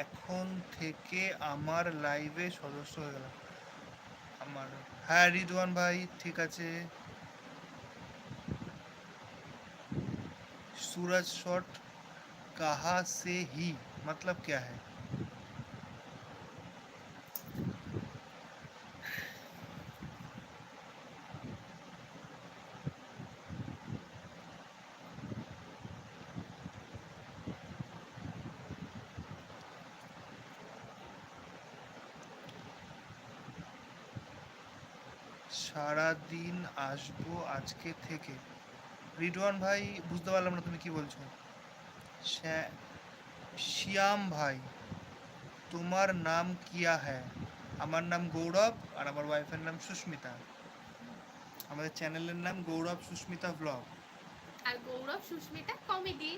এখন থেকে আমার লাইভে সদস্য হয়ে গেলাম। আমার, হ্যাঁ রিদওয়ান ভাই ঠিক আছে। सूरज शॉट कहाँ से ही मतलब क्या है? সারা দিন আসবো আজকে থেকে। রিদওয়ান ভাই বুঝতে পারলাম না তুমি কি বলছো। শ্যাম ভাই তোমার নাম কিয়া হ্যায়? আমার নাম গৌরব আর আমার ওয়াইফের নাম সুস্মিতা। আমাদের চ্যানেলের নাম গৌরব সুস্মিতা ব্লগ। আর গৌরব সুস্মিতা কমেডি।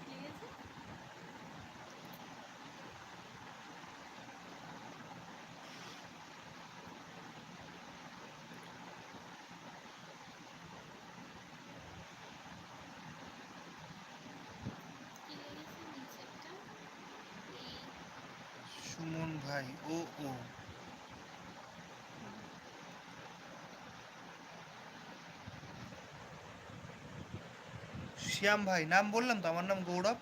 ঠিক আছে। কি লেগেছে নিচেরটা? এই সুমন ভাই ও ও শ্যাম ভাই নাম বললাম তো, আমার নাম গৌরব।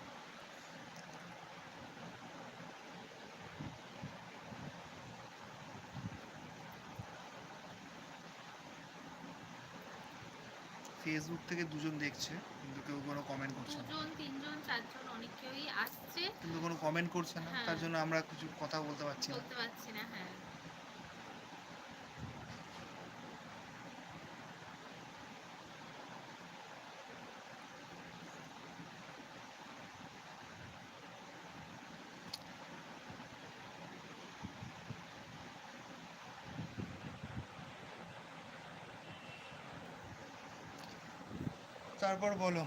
ফেসবুক থেকে দুজন দেখছে কিন্তু কেউ কোনো কমেন্ট করছে না। দুজন, তিনজন, চারজন, অনেক কেউই আসছে কিন্তু কোনো কমেন্ট করছে না, তার হ্যাঁ, জন্য আমরা কিছু কথা বলতে পারছি না। বলতে পারছি না। হ্যাঁ, তারপর বলো।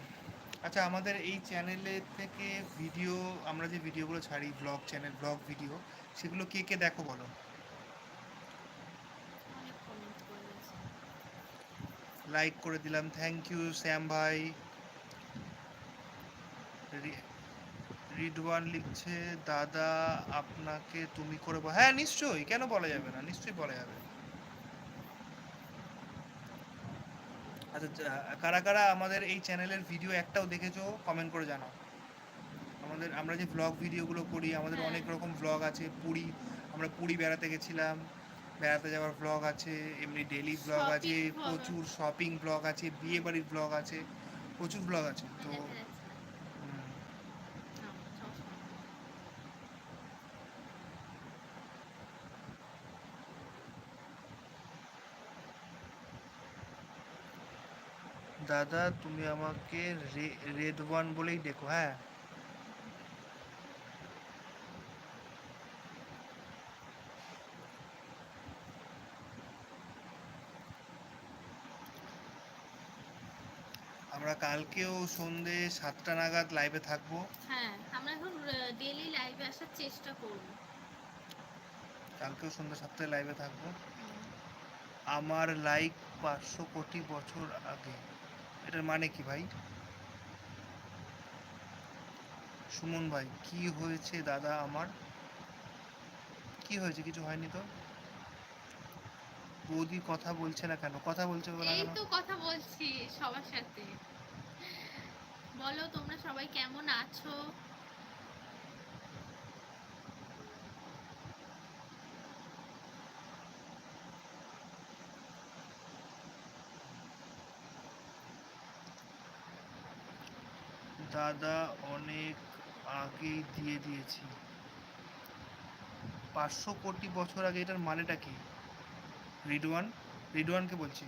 আচ্ছা আমাদের এই চ্যানেলে থেকে ভিডিও, আমরা যে ভিডিওগুলো ছাড়ি ব্লগ চ্যানেল, ব্লগ ভিডিও, সেগুলো কে কে দেখো বলো। অনেক কমেন্ট করে গেছে। লাইক করে দিলাম, থ্যাংক ইউ শ্যাম ভাই। রিডওয়ান লিখছে দাদা আপনাকে তুমি করে হ্যাঁ নিশ্চয়ই, কেন বলা যাবে না, নিশ্চয়ই বলা যাবে। আচ্ছা কারা কারা আমাদের এই চ্যানেলের ভিডিও একটাও দেখেছো কমেন্ট করে জানাও। আমরা যে ব্লগ ভিডিওগুলো করি, আমাদের হ্যাঁ, অনেক রকম ব্লগ আছে। পুরী, আমরা পুরী বেড়াতে গেছিলাম, বেড়াতে যাওয়ার ব্লগ আছে, এমনি ডেলি ব্লগ আছে, শপিং ব্লগ। প্রচুর শপিং ব্লগ আছে, বিয়ে বাড়ির ব্লগ আছে, প্রচুর ব্লগ আছে তো। দেখা যাচ্ছে না। হুম, চশমা। দাদা তুমি আমাকে রেড ওয়ান বলেই দেখো, হ্যাঁ। আমরা কালকেও সন্ধে 7টা নাগাদ লাইভে থাকবো। হ্যাঁ, আমরা এখন ডেইলি লাইভে আসার চেষ্টা করব। কালকেও সন্ধ্যা 7টায় লাইভে থাকবো। হুম। আমার লাইক 500 কোটি বছর আগে, এটার মানে কি ভাই? সুমন ভাই কি হয়েছে দাদা আমার? কি হয়েছে? কিছু হয়নি তো। বৌদি কথা বলছে না কেন? কথা বলছে না এই কেন? তো কথা বলছি সবার সাথে। বলো তোমরা সবাই কেমন আছো? দাদা অনেক আগেই দিয়ে দিয়েছি। 500 কোটি বছর আগে, এটার মানেটা কি? রিডওয়ান, রিডওয়ানকে বলছি।